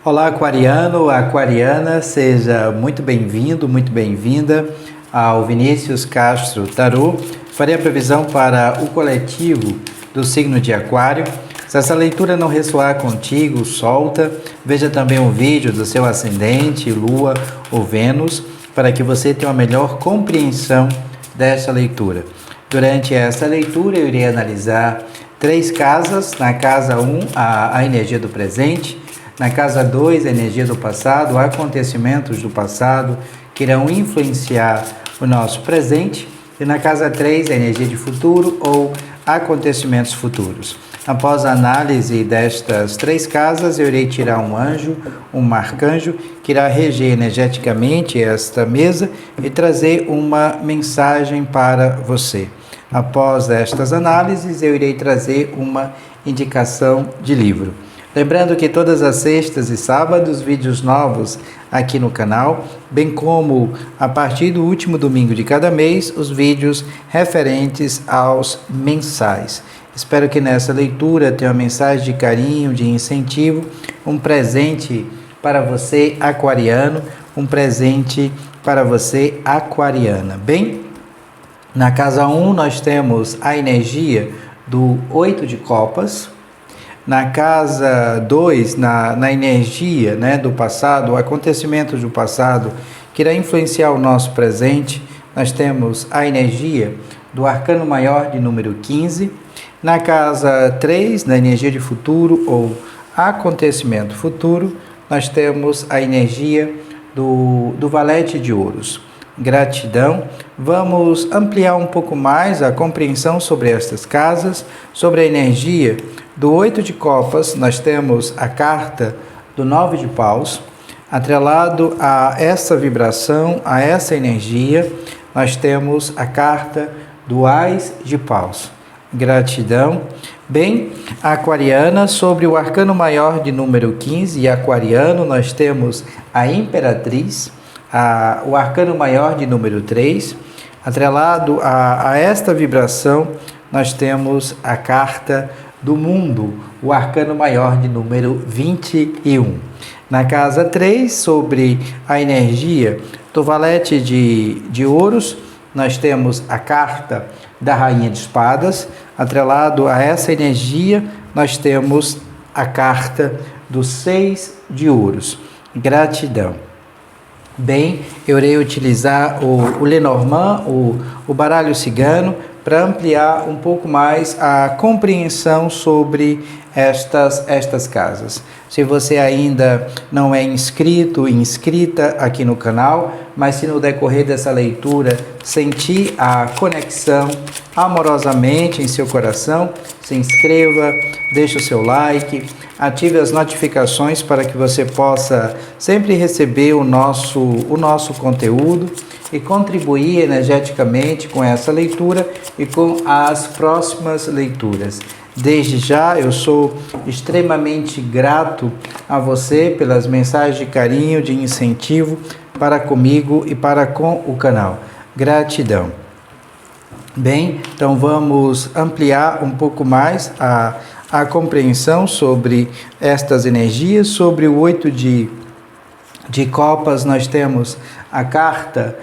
Olá, aquariano, aquariana, seja muito bem-vindo, muito bem-vinda ao Vinícius Castro Tarô. Farei a previsão para o coletivo do signo de Aquário. Se essa leitura não ressoar contigo, solta. Veja também um vídeo do seu ascendente, Lua ou Vênus, para que você tenha uma melhor compreensão desta leitura. Durante esta leitura, eu irei analisar 3 casas. Na casa 1, a energia do presente. Na casa 2, a energia do passado, acontecimentos do passado que irão influenciar o nosso presente. E na casa 3, a energia de futuro ou acontecimentos futuros. Após a análise destas 3 casas, eu irei tirar um anjo, um arcanjo, que irá reger energeticamente esta mesa e trazer uma mensagem para você. Após estas análises, eu irei trazer uma indicação de livro. Lembrando que todas as sextas e sábados, vídeos novos aqui no canal, bem como a partir do último domingo de cada mês, os vídeos referentes aos mensais. Espero que nessa leitura tenha uma mensagem de carinho, de incentivo, um presente para você, aquariano, um presente para você, aquariana. Bem, na casa 1 nós temos a energia do 8 de copas. Na casa 2, na energia, do passado, acontecimentos do passado, que irá influenciar o nosso presente, nós temos a energia do arcano maior de número 15. Na casa 3, na energia de futuro ou acontecimento futuro, nós temos a energia do valete de ouros. Gratidão. Vamos ampliar um pouco mais a compreensão sobre estas casas, sobre a energia do 8 de copas. Nós temos a carta do 9 de paus. Atrelado a essa vibração, a essa energia, nós temos a carta do Ás de paus. Gratidão. Bem, aquariana, sobre o arcano maior de número 15 e aquariano, nós temos a imperatriz. O arcano maior de número 3, atrelado a esta vibração, nós temos a carta do mundo, o arcano maior de número 21. Na casa 3, sobre a energia do valete de ouros, nós temos a carta da rainha de espadas. Atrelado a essa energia, nós temos a carta do 6 de ouros. Gratidão. Bem, eu irei utilizar o Lenormand, o baralho cigano, para ampliar um pouco mais a compreensão sobre estas casas. Se você ainda não é inscrito, inscrita aqui no canal, mas se no decorrer dessa leitura sentir a conexão amorosamente em seu coração, se inscreva, deixe o seu like, ative as notificações para que você possa sempre receber o nosso conteúdo e contribuir energeticamente com essa leitura e com as próximas leituras. Desde já, eu sou extremamente grato a você pelas mensagens de carinho, de incentivo para comigo e para com o canal. Gratidão. Bem, então vamos ampliar um pouco mais a compreensão sobre estas energias. Sobre o 8 de copas, nós temos a carta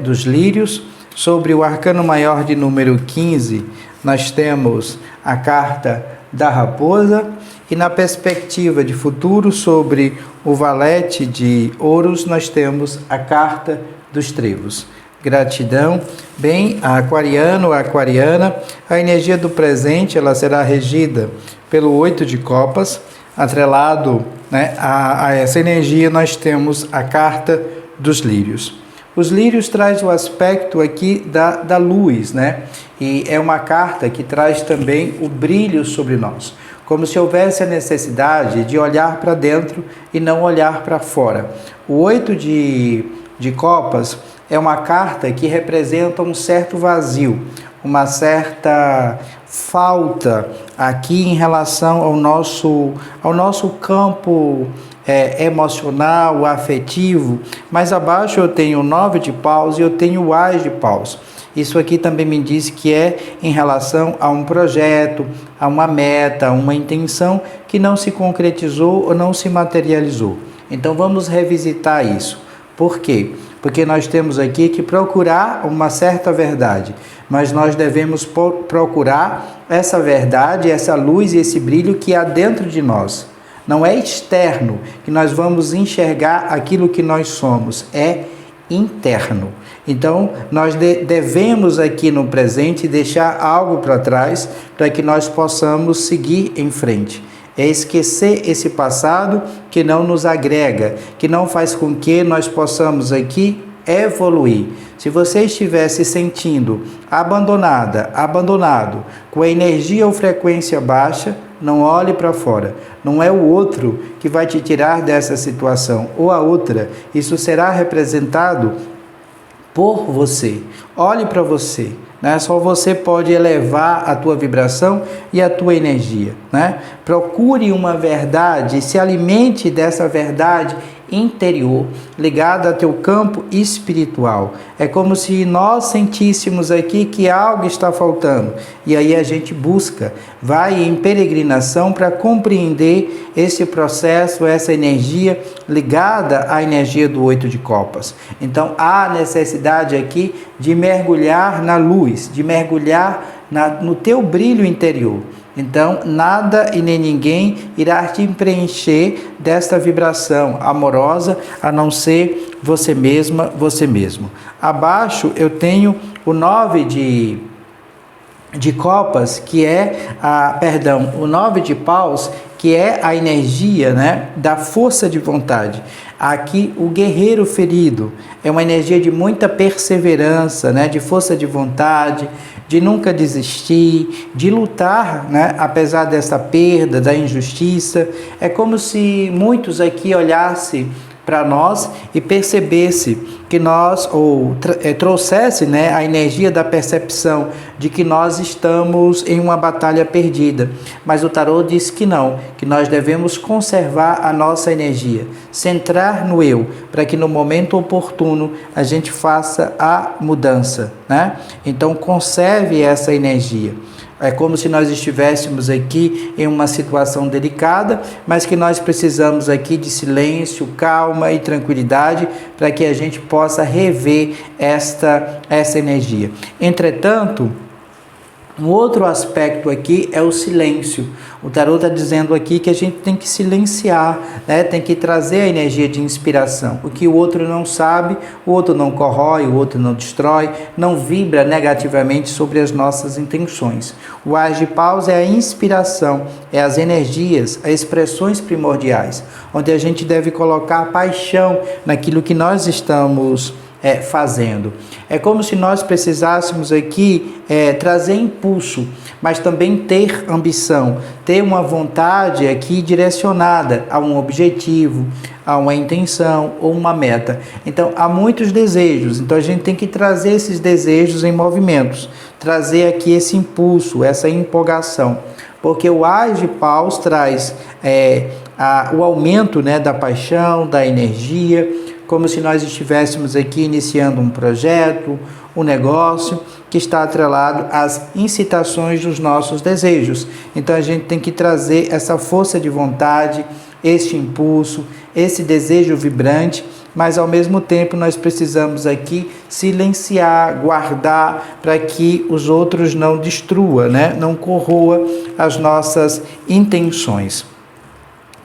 dos lírios. Sobre o arcano maior de número 15, nós temos a carta da raposa. E na perspectiva de futuro, sobre o valete de ouros, nós temos a carta dos trevos. Gratidão. Bem, aquariano, aquariana, a energia do presente ela será regida pelo 8 de copas. Atrelado a essa energia, nós temos a carta dos lírios. Os lírios traz o aspecto aqui da luz, E é uma carta que traz também o brilho sobre nós, como se houvesse a necessidade de olhar para dentro e não olhar para fora. O 8 de copas é uma carta que representa um certo vazio, uma certa falta aqui em relação ao nosso campo emocional, afetivo. Mais abaixo eu tenho o 9 de paus e eu tenho o Ás de paus. Isso aqui também me diz que é em relação a um projeto, a uma meta, a uma intenção que que não se concretizou ou não se materializou. Então vamos revisitar isso. Por quê? Porque nós temos aqui que procurar uma certa verdade, mas nós devemos procurar essa verdade, essa luz e esse brilho que há dentro de nós. Não é externo que nós vamos enxergar aquilo que nós somos, é interno. Então, nós devemos aqui no presente deixar algo para trás para que nós possamos seguir em frente. É esquecer esse passado que não nos agrega, que não faz com que nós possamos aqui evoluir. Se você estiver se sentindo abandonado, com a energia ou frequência baixa, não olhe para fora. Não é o outro que vai te tirar dessa situação ou a outra. Isso será representado por você. Olhe para você. Né? Só você pode elevar a tua vibração e a tua energia. Né? Procure uma verdade, se alimente dessa verdade interior, ligada ao teu campo espiritual. É como se nós sentíssemos aqui que algo está faltando. E aí a gente busca, vai em peregrinação para compreender esse processo, essa energia ligada à energia do 8 de copas. Então há necessidade aqui de mergulhar na luz, de mergulhar no teu brilho interior. Então, nada e nem ninguém irá te preencher desta vibração amorosa, a não ser você mesma, você mesmo. Abaixo eu tenho o 9 de copas, que é o 9 de paus, que é a energia, né, da força de vontade. Aqui o guerreiro ferido é uma energia de muita perseverança, né, de força de vontade, de nunca desistir, de lutar, né, apesar dessa perda, da injustiça. É como se muitos aqui olhassem para nós e percebesse que nós, trouxesse, né, a energia da percepção de que nós estamos em uma batalha perdida. Mas o tarô diz que não, que nós devemos conservar a nossa energia, centrar no eu, para que no momento oportuno a gente faça a mudança, né? Então conserve essa energia. É como se nós estivéssemos aqui em uma situação delicada, mas que nós precisamos aqui de silêncio, calma e tranquilidade para que a gente possa rever essa energia. Entretanto, um outro aspecto aqui é o silêncio. O tarô está dizendo aqui que a gente tem que silenciar, né? Tem que trazer a energia de inspiração. O que o outro não sabe, o outro não corrói, o outro não destrói, não vibra negativamente sobre as nossas intenções. O As de Paus é a inspiração, é as energias, as expressões primordiais, onde a gente deve colocar paixão naquilo que nós estamos fazendo. É como se nós precisássemos aqui trazer impulso, mas também ter ambição, ter uma vontade aqui direcionada a um objetivo, a uma intenção ou uma meta. Então, há muitos desejos, então a gente tem que trazer esses desejos em movimentos, trazer aqui esse impulso, essa empolgação, porque o As de Paus traz o aumento, né, da paixão, da energia, como se nós estivéssemos aqui iniciando um projeto, um negócio que está atrelado às incitações dos nossos desejos. Então a gente tem que trazer essa força de vontade, este impulso, esse desejo vibrante, mas ao mesmo tempo nós precisamos aqui silenciar, guardar para que os outros não destruam, né? Não corroa as nossas intenções.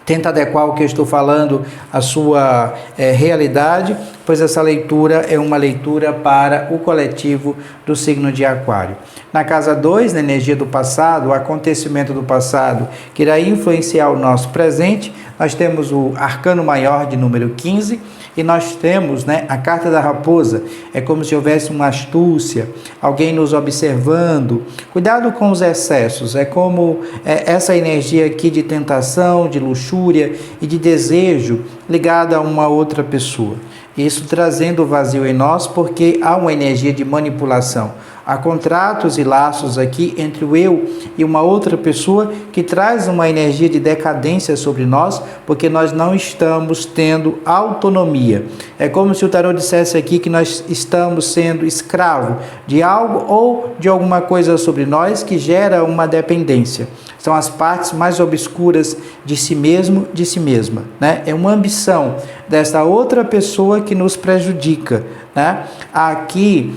Tenta adequar o que eu estou falando à sua realidade, pois essa leitura é uma leitura para o coletivo do signo de Aquário. Na casa 2, na energia do passado, o acontecimento do passado que irá influenciar o nosso presente, nós temos o arcano maior de número 15 e nós temos, né, a carta da raposa. É como se houvesse uma astúcia, alguém nos observando. Cuidado com os excessos, é como essa energia aqui de tentação, de luxúria e de desejo ligada a uma outra pessoa. Isso trazendo o vazio em nós, porque há uma energia de manipulação, Há contratos e laços aqui entre o eu e uma outra pessoa que traz uma energia de decadência sobre nós, porque nós não estamos tendo autonomia. É como se o tarô dissesse aqui que nós estamos sendo escravo de algo ou de alguma coisa sobre nós que gera uma dependência. São as partes mais obscuras de si mesmo, de si mesma, né? É uma ambição dessa outra pessoa que nos prejudica, né? Aqui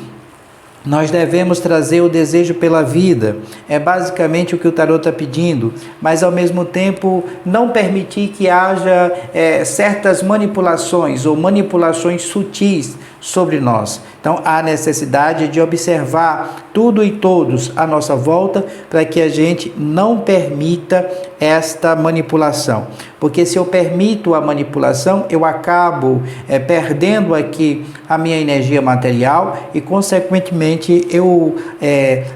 nós devemos trazer o desejo pela vida, é basicamente o que o tarô está pedindo, mas ao mesmo tempo não permitir que haja certas manipulações ou manipulações sutis sobre nós. Então há necessidade de observar tudo e todos à nossa volta para que a gente não permita esta manipulação, porque se eu permito a manipulação, eu acabo perdendo aqui a minha energia material e consequentemente eu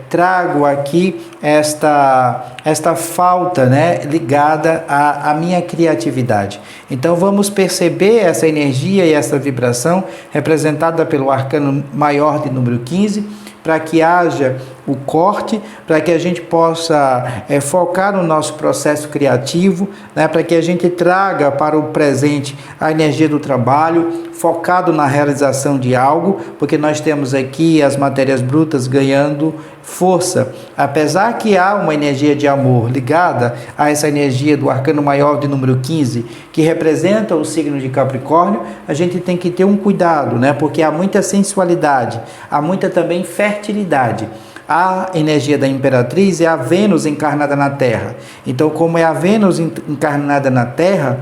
trago aqui esta falta, né, ligada à minha criatividade. Então vamos perceber essa energia e essa vibração representada pelo arcano maior de número 15, para que haja o corte, para que a gente possa focar no nosso processo criativo, né, para que a gente traga para o presente a energia do trabalho, focado na realização de algo, porque nós temos aqui as matérias brutas ganhando força. Apesar que há uma energia de amor ligada a essa energia do arcano maior de número 15, que representa o signo de Capricórnio, a gente tem que ter um cuidado, né, porque há muita sensualidade, há muita também fertilidade. A energia da Imperatriz é a Vênus encarnada na Terra. Então, como é a Vênus encarnada na Terra,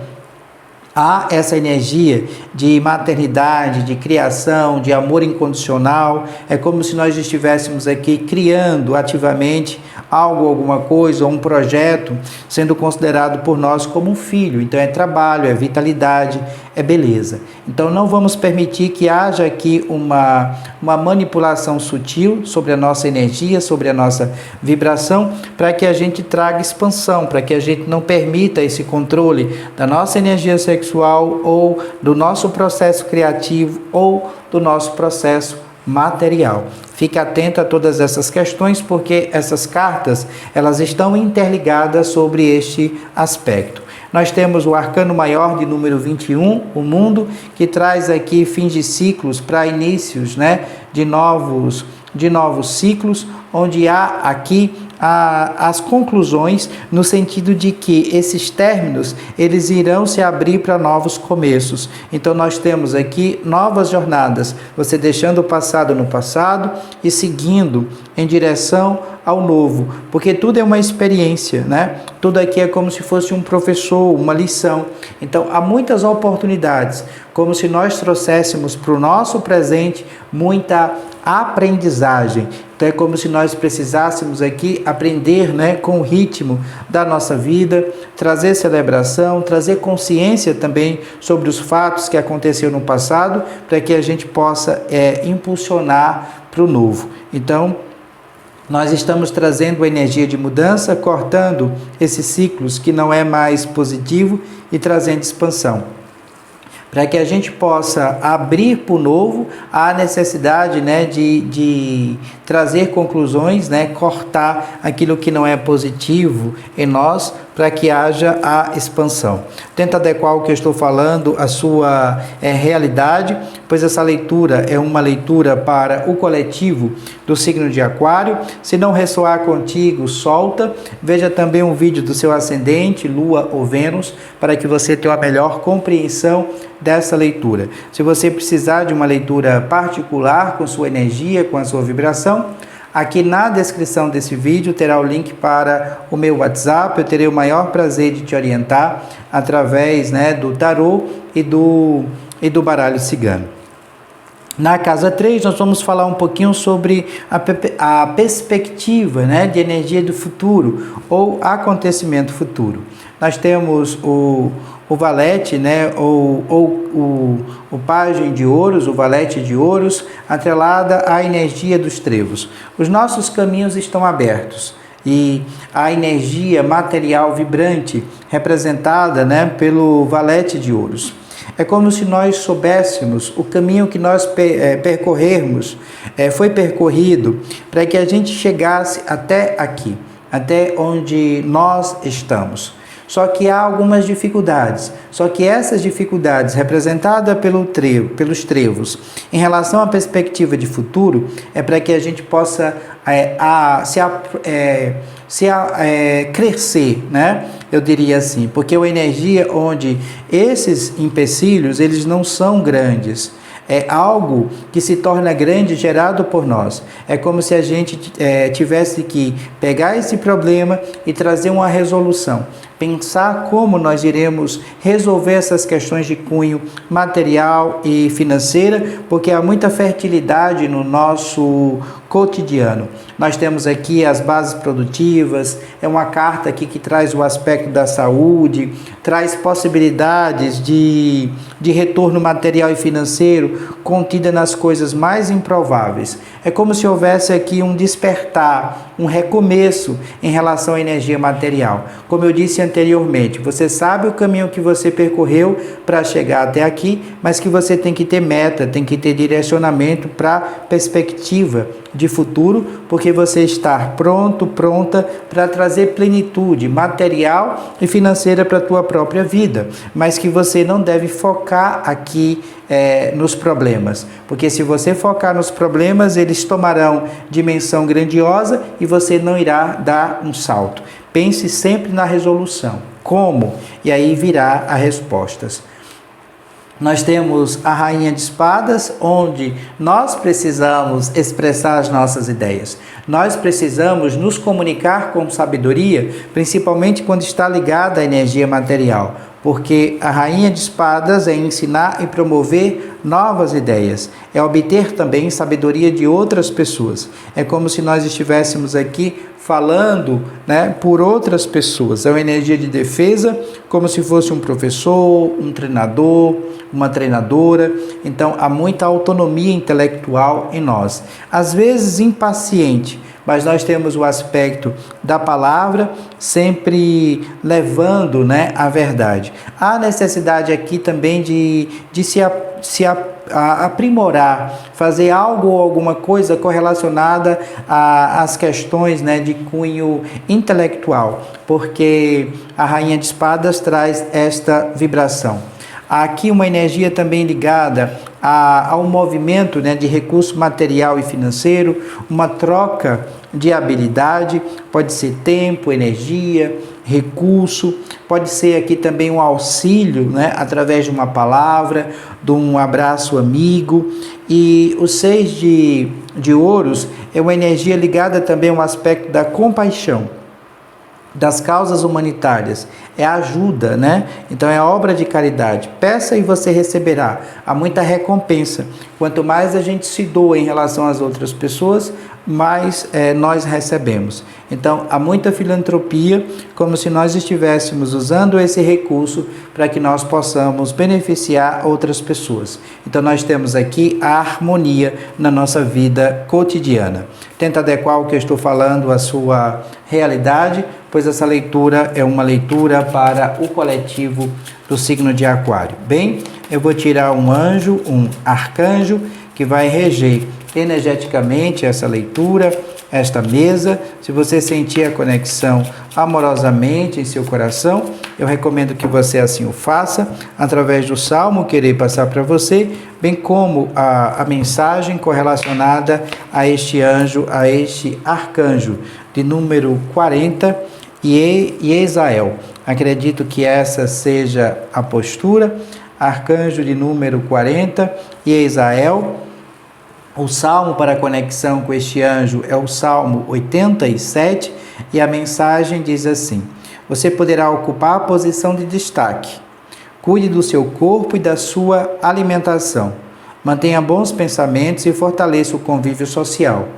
há essa energia de maternidade, de criação, de amor incondicional. É como se nós estivéssemos aqui criando ativamente algo, alguma coisa, ou um projeto, sendo considerado por nós como um filho. Então é trabalho, é vitalidade, é beleza. Então não vamos permitir que haja aqui uma manipulação sutil sobre a nossa energia, sobre a nossa vibração, para que a gente traga expansão, para que a gente não permita esse controle da nossa energia sexual ou do nosso processo criativo ou do nosso processo material. Fique atento a todas essas questões, porque essas cartas elas estão interligadas sobre este aspecto. Nós temos o arcano maior de número 21, o mundo, que traz aqui fins de ciclos para inícios, né, de novos ciclos, onde há aqui as conclusões, no sentido de que esses términos eles irão se abrir para novos começos. Então nós temos aqui novas jornadas, você deixando o passado no passado e seguindo em direção ao novo, porque tudo é uma experiência, né? Tudo aqui é como se fosse um professor, uma lição. Então há muitas oportunidades, como se nós trouxéssemos para o nosso presente muita aprendizagem. Então é como se nós precisássemos aqui aprender, né, com o ritmo da nossa vida, trazer celebração, trazer consciência também sobre os fatos que aconteceram no passado, para que a gente possa impulsionar para o novo. Então nós estamos trazendo a energia de mudança, cortando esses ciclos que não é mais positivo e trazendo expansão. Para que a gente possa abrir para o novo, há necessidade, né, de trazer conclusões, né, cortar aquilo que não é positivo em nós, para que haja a expansão. Tenta adequar o que eu estou falando à sua realidade, pois essa leitura é uma leitura para o coletivo do signo de Aquário. Se não ressoar contigo, solta. Veja também um vídeo do seu ascendente, Lua ou Vênus, para que você tenha uma melhor compreensão dessa leitura. Se você precisar de uma leitura particular com sua energia, com a sua vibração, aqui na descrição desse vídeo terá o link para o meu WhatsApp. Eu terei o maior prazer de te orientar através, né, do tarô e do baralho cigano. Na casa 3, nós vamos falar um pouquinho sobre a perspectiva, né, de energia do futuro ou acontecimento futuro. Nós temos o valete, né, o pajem de ouros, o valete de ouros, atrelada à energia dos trevos. Os nossos caminhos estão abertos e a energia material vibrante representada, né, pelo valete de ouros. É como se nós soubéssemos o caminho que nós percorrermos, foi percorrido para que a gente chegasse até aqui, até onde nós estamos. Só que há algumas dificuldades. Só que essas dificuldades, representadas pelos trevos, em relação à perspectiva de futuro, é para que a gente possa crescer, né? Eu diria assim, porque é uma energia onde esses empecilhos, eles não são grandes. É algo que se torna grande gerado por nós. É como se a gente tivesse que pegar esse problema e trazer uma resolução. Pensar como nós iremos resolver essas questões de cunho material e financeira, porque há muita fertilidade no nosso cotidiano. Nós temos aqui as bases produtivas, é uma carta aqui que traz o aspecto da saúde, traz possibilidades de retorno material e financeiro contida nas coisas mais improváveis. É como se houvesse aqui um despertar, um recomeço em relação à energia material. Como eu disse anteriormente, você sabe o caminho que você percorreu para chegar até aqui, mas que você tem que ter meta, tem que ter direcionamento para perspectiva de futuro, porque você está pronta para trazer plenitude material e financeira para a tua própria vida, mas que você não deve focar aqui nos problemas, porque se você focar nos problemas, eles tomarão dimensão grandiosa e você não irá dar um salto. Pense sempre na resolução. Como? E aí virá as respostas. Nós temos a Rainha de Espadas, onde nós precisamos expressar as nossas ideias. Nós precisamos nos comunicar com sabedoria, principalmente quando está ligada à energia material, porque a Rainha de Espadas é ensinar e promover novas ideias, é obter também sabedoria de outras pessoas. É como se nós estivéssemos aqui falando, né, por outras pessoas. É uma energia de defesa, como se fosse um professor, um treinador, uma treinadora. Então, há muita autonomia intelectual em nós. Às vezes impaciente, mas nós temos o aspecto da palavra sempre levando, né, a verdade. Há necessidade aqui também de se aprimorar, fazer algo ou alguma coisa correlacionada às questões, né, de cunho intelectual, porque a Rainha de Espadas traz esta vibração. Há aqui uma energia também ligada ao movimento, né, de recurso material e financeiro, uma troca de habilidade, pode ser tempo, energia, recurso, pode ser aqui também um auxílio, né, através de uma palavra, de um abraço amigo. E o 6 de ouros é uma energia ligada também ao aspecto da compaixão, das causas humanitárias, é ajuda, né? Então é obra de caridade. Peça e você receberá. Há muita recompensa. Quanto mais a gente se doa em relação às outras pessoas, mais nós recebemos. Então há muita filantropia, como se nós estivéssemos usando esse recurso para que nós possamos beneficiar outras pessoas. Então nós temos aqui a harmonia na nossa vida cotidiana. Tenta adequar o que eu estou falando à sua realidade, pois essa leitura é uma leitura para o coletivo do signo de Aquário. Bem, eu vou tirar um anjo, um arcanjo, que vai reger energeticamente essa leitura, esta mesa. Se você sentir a conexão amorosamente em seu coração, eu recomendo que você assim o faça, através do salmo que irei passar para você, bem como a mensagem correlacionada a este anjo, a este arcanjo, de número 40, Iezael. Acredito que essa seja a postura. Arcanjo de número 40, Iezael. O salmo para conexão com este anjo é o Salmo 87 e a mensagem diz assim: você poderá ocupar a posição de destaque. Cuide do seu corpo e da sua alimentação. Mantenha bons pensamentos e fortaleça o convívio social.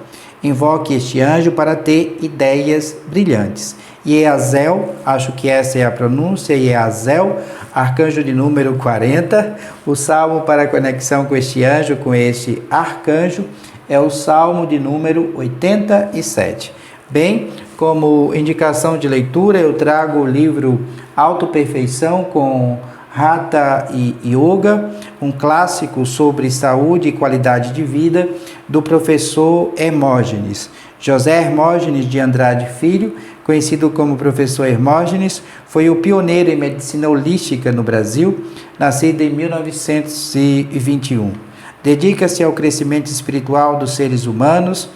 Invoque este anjo para ter ideias brilhantes. Iezael, acho que essa é a pronúncia, Iezael, arcanjo de número 40. O salmo para conexão com este anjo, com este arcanjo, é o salmo de número 87. Bem, como indicação de leitura, eu trago o livro Autoperfeição com Hatha Yoga, um clássico sobre saúde e qualidade de vida, do professor Hermógenes. José Hermógenes de Andrade Filho, conhecido como professor Hermógenes, foi o pioneiro em medicina holística no Brasil, nascido em 1921. Dedica-se ao crescimento espiritual dos seres humanos,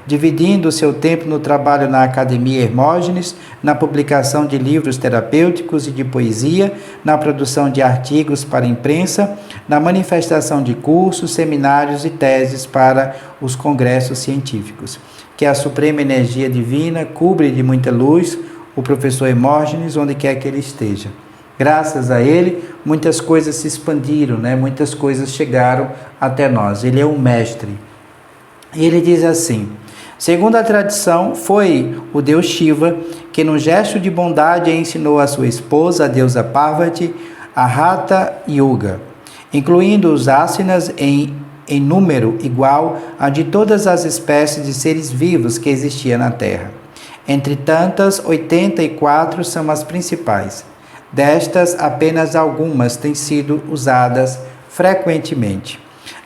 dividindo seu tempo no trabalho na Academia Hermógenes, na publicação de livros terapêuticos e de poesia, na produção de artigos para a imprensa, na manifestação de cursos, seminários e teses para os congressos científicos. Que a suprema energia divina cubra de muita luz o professor Hermógenes onde quer que ele esteja. Graças a ele, muitas coisas se expandiram, muitas coisas chegaram até nós. Ele é um mestre. E ele diz assim: segundo a tradição, foi o deus Shiva que, num gesto de bondade, ensinou a sua esposa, a deusa Parvati, a Hatha Yoga, incluindo os asanas em número igual a de todas as espécies de seres vivos que existiam na Terra. Entre tantas, 84 são as principais. Destas, apenas algumas têm sido usadas frequentemente.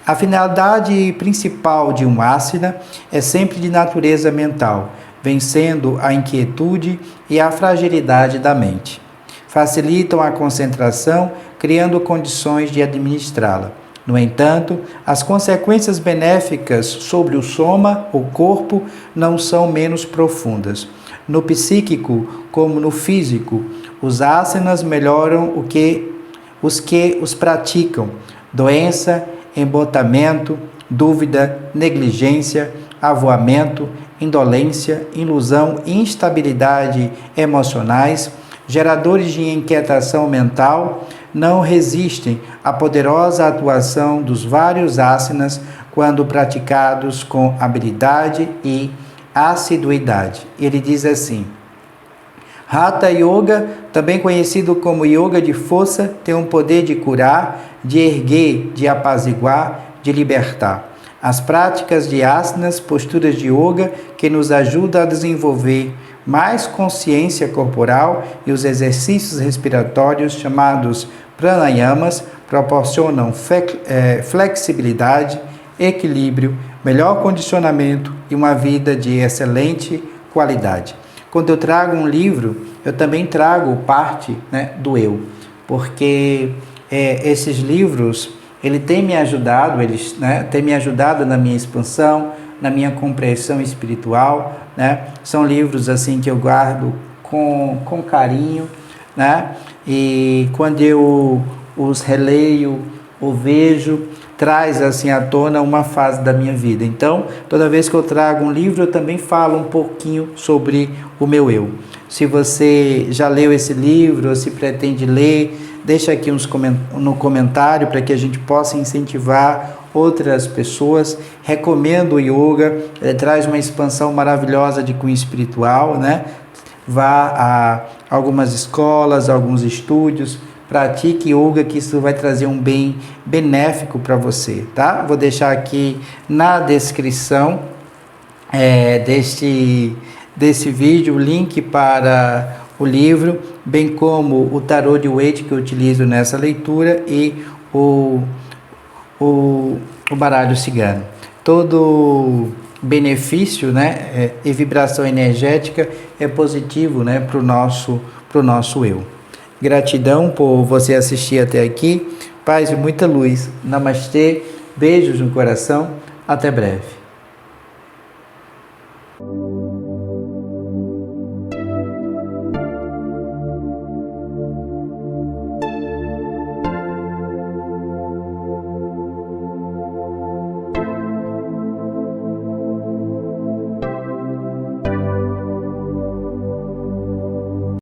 A finalidade principal de um asana é sempre de natureza mental, vencendo a inquietude e a fragilidade da mente. Facilitam a concentração, criando condições de administrá-la. No entanto, as consequências benéficas sobre o soma, o corpo, não são menos profundas. No psíquico, como no físico, os asanas melhoram os que os praticam. Doença, embotamento, dúvida, negligência, avoamento, indolência, ilusão e instabilidade emocionais, geradores de inquietação mental, não resistem à poderosa atuação dos vários asanas quando praticados com habilidade e assiduidade. Ele diz assim: Hatha Yoga, também conhecido como Yoga de força, tem um poder de curar, de erguer, de apaziguar, de libertar. As práticas de asanas, posturas de yoga, que nos ajudam a desenvolver mais consciência corporal, e os exercícios respiratórios chamados pranayamas proporcionam flexibilidade, equilíbrio, melhor condicionamento e uma vida de excelente qualidade. Quando eu trago um livro, eu também trago parte do eu, porque esses livros, ele tem me ajudado, eles têm me ajudado na minha expansão, na minha compreensão espiritual, São livros assim que eu guardo com carinho, E quando eu os releio ou vejo, traz assim à tona uma fase da minha vida. Então, toda vez que eu trago um livro, eu também falo um pouquinho sobre o meu eu. Se você já leu esse livro ou se pretende ler, deixa aqui no comentário para que a gente possa incentivar outras pessoas. Recomendo o yoga, ele traz uma expansão maravilhosa de cunho espiritual, Vá a algumas escolas, alguns estúdios, pratique yoga, que isso vai trazer um bem benéfico para você, tá? Vou deixar aqui na descrição desse vídeo o link para o livro, bem como o tarô de Waite que eu utilizo nessa leitura e o baralho cigano. Todo benefício, e vibração energética é positivo, para o nosso eu. Gratidão por você assistir até aqui. Paz e muita luz. Namastê. Beijos no coração. Até breve.